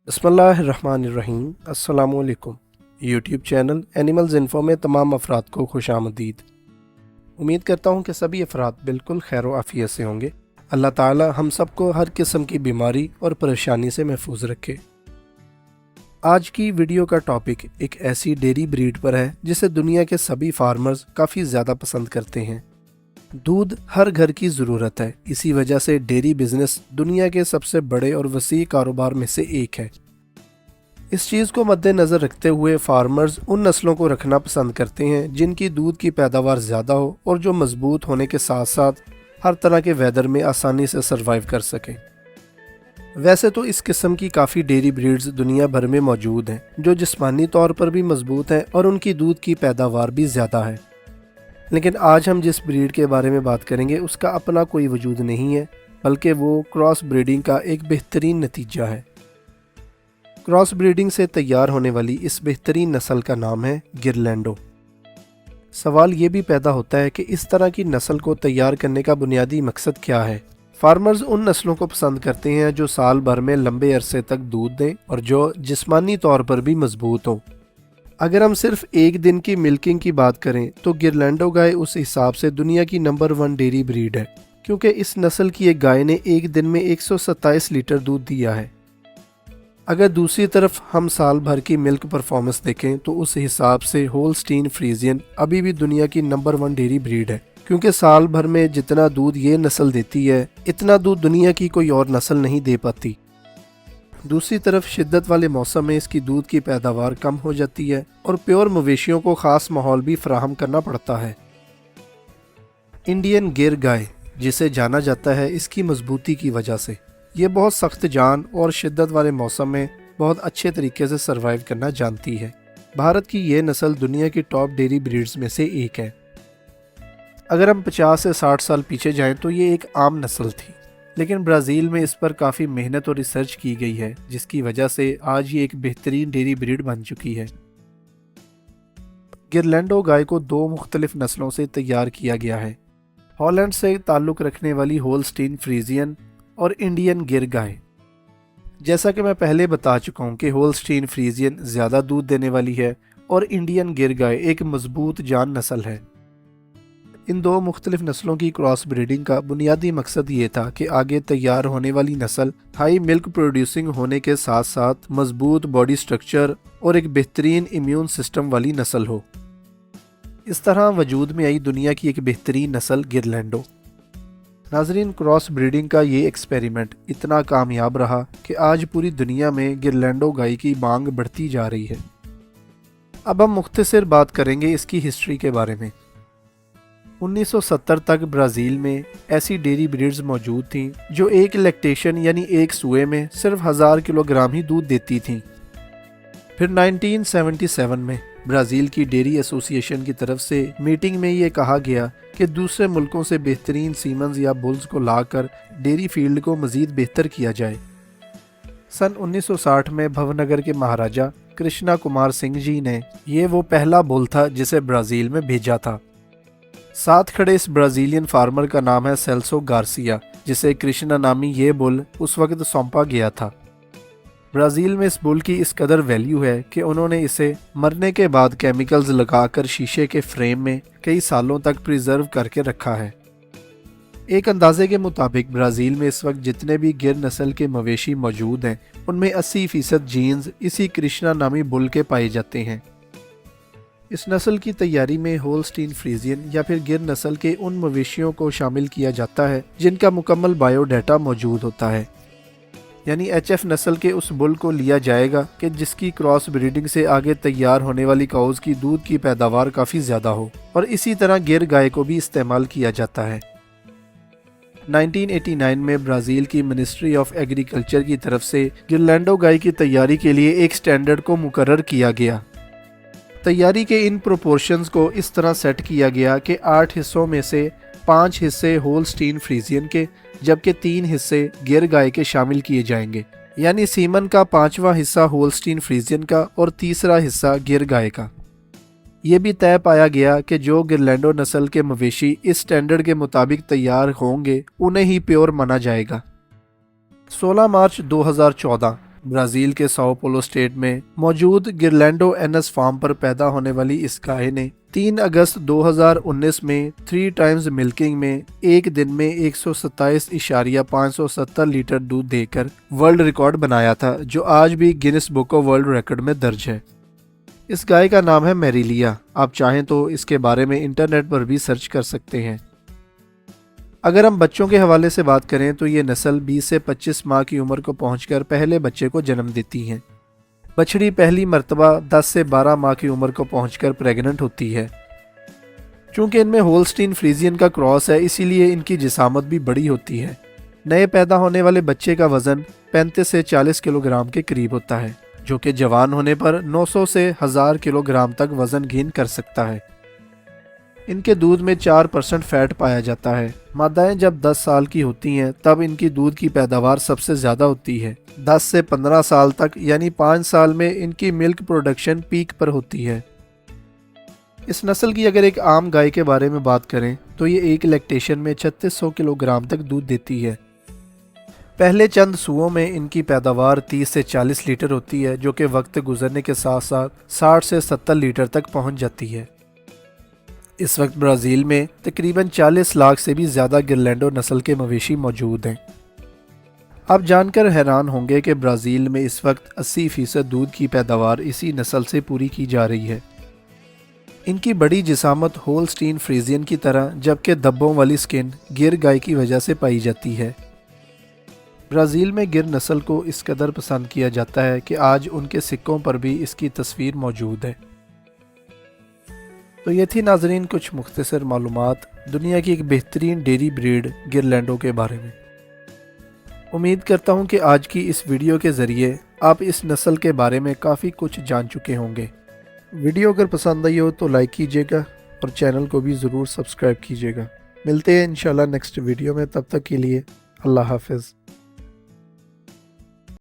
बिस्मिल्लाहिर्रहमानिर्रहीम। अस्सलामुअलैकुम। YouTube channel animals info में तमाम अफराद को खुश आमदीद। उम्मीद करता हूँ कि सभी अफराद बिल्कुल खैर व आफियत से होंगे। अल्लाह ताला हम सबको हर किस्म की बीमारी और परेशानी से महफूज रखे। आज की वीडियो का टॉपिक एक ऐसी डेयरी ब्रीड पर है जिसे दुनिया के सभी फार्मर्स काफ़ी ज़्यादा पसंद करते हैं। दूध हर घर की ज़रूरत है, इसी वजह से डेयरी बिजनेस दुनिया के सबसे बड़े और वसी कारोबार में से एक है। इस चीज़ को मद्देनज़र रखते हुए फार्मर्स उन नस्लों को रखना पसंद करते हैं जिनकी दूध की पैदावार ज़्यादा हो और जो मज़बूत होने के साथ साथ हर तरह के वेदर में आसानी से सर्वाइव कर सकें। वैसे तो इस किस्म की काफ़ी डेयरी ब्रीड्स दुनिया भर में मौजूद हैं जो जिस्मानी तौर पर भी मज़बूत हैं और उनकी दूध की पैदावार भी ज़्यादा है, लेकिन आज हम जिस ब्रीड के बारे में बात करेंगे उसका अपना कोई वजूद नहीं है, बल्कि वो क्रॉस ब्रीडिंग का एक बेहतरीन नतीजा है। क्रॉस ब्रीडिंग से तैयार होने वाली इस बेहतरीन नस्ल का नाम है गिरलैंडो। सवाल ये भी पैदा होता है कि इस तरह की नस्ल को तैयार करने का बुनियादी मकसद क्या है। फार्मर्स उन नस्लों को पसंद करते हैं जो साल भर में लंबे अरसे तक दूध दें और जो जिस्मानी तौर पर भी मजबूत हों। अगर हम सिर्फ एक दिन की मिल्किंग की बात करें तो गिरलैंडो गाय उस हिसाब से दुनिया की नंबर 1 डेयरी ब्रीड है, क्योंकि इस नस्ल की एक गाय ने एक दिन में 127 लीटर दूध दिया है। अगर दूसरी तरफ हम साल भर की मिल्क परफॉर्मेंस देखें तो उस हिसाब से होल्स्टीन फ्रीजियन अभी भी दुनिया की नंबर 1 डेयरी ब्रीड है, क्योंकि साल भर में जितना दूध ये नस्ल देती है इतना दूध दुनिया की कोई और नस्ल नहीं दे पाती। दूसरी तरफ शिद्दत वाले मौसम में इसकी दूध की पैदावार कम हो जाती है और प्योर मवेशियों को ख़ास माहौल भी फराहम करना पड़ता है। इंडियन गिर गाय जिसे जाना जाता है इसकी मजबूती की वजह से, ये बहुत सख्त जान और शिद्दत वाले मौसम में बहुत अच्छे तरीके से सर्वाइव करना जानती है। भारत की ये नस्ल दुनिया की टॉप डेयरी ब्रीड्स में से एक है। अगर हम 50 से 60 साल पीछे जाएं तो ये एक आम नस्ल थी, लेकिन ब्राज़ील में इस पर काफ़ी मेहनत और रिसर्च की गई है, जिसकी वजह से आज ये एक बेहतरीन डेयरी ब्रीड बन चुकी है। गिरलैंडो गाय को 2 मुख्तलिफ नस्लों से तैयार किया गया है, हॉलैंड से ताल्लुक़ रखने वाली होल्स्टीन फ्रीजियन और इंडियन गिर गाय। जैसा कि मैं पहले बता चुका हूँ कि होल्स्टीन फ्रीजियन ज़्यादा दूध देने वाली है और इंडियन गिर गाय एक मजबूत जान नस्ल है। इन 2 मुख्तलिफ नस्लों की क्रॉस ब्रीडिंग का बुनियादी मकसद ये था कि आगे तैयार होने वाली नस्ल हाई मिल्क प्रोड्यूसिंग होने के साथ साथ मजबूत बॉडी स्ट्रक्चर और एक बेहतरीन इम्यून सिस्टम वाली नस्ल हो। इस तरह वजूद में आई दुनिया की एक बेहतरीन नस्ल गिरलैंडो। नाजरीन, क्रॉस ब्रीडिंग का ये एक्सपेरिमेंट इतना कामयाब रहा कि आज पूरी दुनिया में गिरलैंडो गाय की मांग बढ़ती जा रही है। अब हम मुख्तसर बात करेंगे इसकी हिस्ट्री के बारे में। 1970 तक ब्राज़ील में ऐसी डेयरी ब्रीड्स मौजूद थीं जो एक लैक्टेशन यानी एक सुए में सिर्फ 1000 किलोग्राम ही दूध देती थीं। फिर 1977 में ब्राज़ील की डेयरी एसोसिएशन की तरफ से मीटिंग में ये कहा गया कि दूसरे मुल्कों से बेहतरीन सीमन्स या बुल्स को लाकर डेयरी फील्ड को मज़ीद बेहतर किया जाए। सन 1960 में भवनगर के महाराजा कृष्णा कुमार सिंह जी ने ये वो पहला बुल था जिसे ब्राज़ील में भेजा था। साथ खड़े इस ब्राज़ीलियन फार्मर का नाम है सेल्सो गार्सिया, जिसे कृष्णा नामी ये बुल उस वक्त सौंपा गया था। ब्राज़ील में इस बुल की इस कदर वैल्यू है कि उन्होंने इसे मरने के बाद केमिकल्स लगाकर शीशे के फ्रेम में कई सालों तक प्रिजर्व करके रखा है। एक अंदाजे के मुताबिक ब्राज़ील में इस वक्त जितने भी गिर नस्ल के मवेशी मौजूद हैं उनमें 80% जीन्स इसी कृष्णा नामी बुल के पाए जाते हैं। इस नस्ल की तैयारी में होल्स्टीन फ्रीजियन या फिर गिर नस्ल के उन मवेशियों को शामिल किया जाता है जिनका मुकम्मल बायोडाटा मौजूद होता है, यानी HF नस्ल के उस बुल को लिया जाएगा कि जिसकी क्रॉस ब्रीडिंग से आगे तैयार होने वाली काउज की दूध की पैदावार काफ़ी ज़्यादा हो, और इसी तरह गिर गाय को भी इस्तेमाल किया जाता है। 1989 में ब्राज़ील की मिनिस्ट्री ऑफ एग्रीकल्चर की तरफ से गिरलैंडो गाय की तैयारी के लिए एक स्टैंडर्ड को मुकर्रर किया गया। तैयारी के इन प्रोपोर्शंस को इस तरह सेट किया गया कि 8 हिस्सों में से 5 हिस्से होल्स्टीन फ्रीजियन के जबकि 3 हिस्से गिर गाय के शामिल किए जाएंगे, यानी सीमन का 5वां हिस्सा होल्स्टीन फ्रीजियन का और तीसरा हिस्सा गिर गाय का। ये भी तय पाया गया कि जो गिरलैंडो नस्ल के मवेशी इस स्टैंडर्ड के मुताबिक तैयार होंगे उन्हें ही प्योर माना जाएगा। 16 मार्च 2014 ब्राज़ील के साओ पोलो स्टेट में मौजूद गिरलैंडो एनस फार्म पर पैदा होने वाली इस गाय ने 3 अगस्त 2019 में 3 टाइम्स मिल्किंग में एक दिन में 127.570 लीटर दूध देकर वर्ल्ड रिकॉर्ड बनाया था, जो आज भी Guinness book of world record में दर्ज है। इस गाय का नाम है मैरिलिया। आप चाहें तो इसके बारे में इंटरनेट पर भी सर्च कर सकते हैं। अगर हम बच्चों के हवाले से बात करें तो ये नस्ल 20 से 25 माह की उम्र को पहुंचकर पहले बच्चे को जन्म देती हैं। बछड़ी पहली मर्तबा 10 से 12 माह की उम्र को पहुंचकर प्रेग्नेंट होती है। चूंकि इनमें होल्स्टीन फ्रीजियन का क्रॉस है, इसीलिए इनकी जिसामत भी बड़ी होती है। नए पैदा होने वाले बच्चे का वजन 35 से 40 किलोग्राम के करीब होता है, जो कि जवान होने पर 900 से 1000 किलोग्राम तक वजन गेन कर सकता है। इनके दूध में 4% फैट पाया जाता है। मादाएं जब 10 साल की होती हैं तब इनकी दूध की पैदावार सबसे ज़्यादा होती है। 10 से 15 साल तक यानी 5 साल में इनकी मिल्क प्रोडक्शन पीक पर होती है। इस नस्ल की अगर एक आम गाय के बारे में बात करें तो ये एक लैक्टेशन में 3600 किलोग्राम तक दूध देती है। पहले चंद सुओं में इनकी पैदावार 30 से 40 लीटर होती है, जो कि वक्त गुजरने के साथ साथ 60 से 70 लीटर तक पहुंच जाती है। इस वक्त ब्राज़ील में तकरीबन 40 लाख से भी ज़्यादा गिरलैंडो नस्ल के मवेशी मौजूद हैं। आप जानकर हैरान होंगे कि ब्राज़ील में इस वक्त 80% दूध की पैदावार इसी नस्ल से पूरी की जा रही है। इनकी बड़ी जिसामत होल्स्टीन फ्रीजियन की तरह, जबकि धब्बों वाली स्किन गिर गाय की वजह से पाई जाती है। ब्राज़ील में गिर नस्ल को इस कदर पसंद किया जाता है कि आज उनके सिक्कों पर भी इसकी तस्वीर मौजूद है। तो ये थी नाजरीन कुछ मुख्तसर मालूमात दुनिया की एक बेहतरीन डेयरी ब्रीड गिरलैंडो के बारे में। उम्मीद करता हूँ कि आज की इस वीडियो के ज़रिए आप इस नस्ल के बारे में काफ़ी कुछ जान चुके होंगे। वीडियो अगर पसंद आई हो तो लाइक कीजिएगा और चैनल को भी ज़रूर सब्सक्राइब कीजिएगा। मिलते हैं इंशाल्लाह नेक्स्ट वीडियो में, तब तक के लिए अल्लाह हाफ़िज़।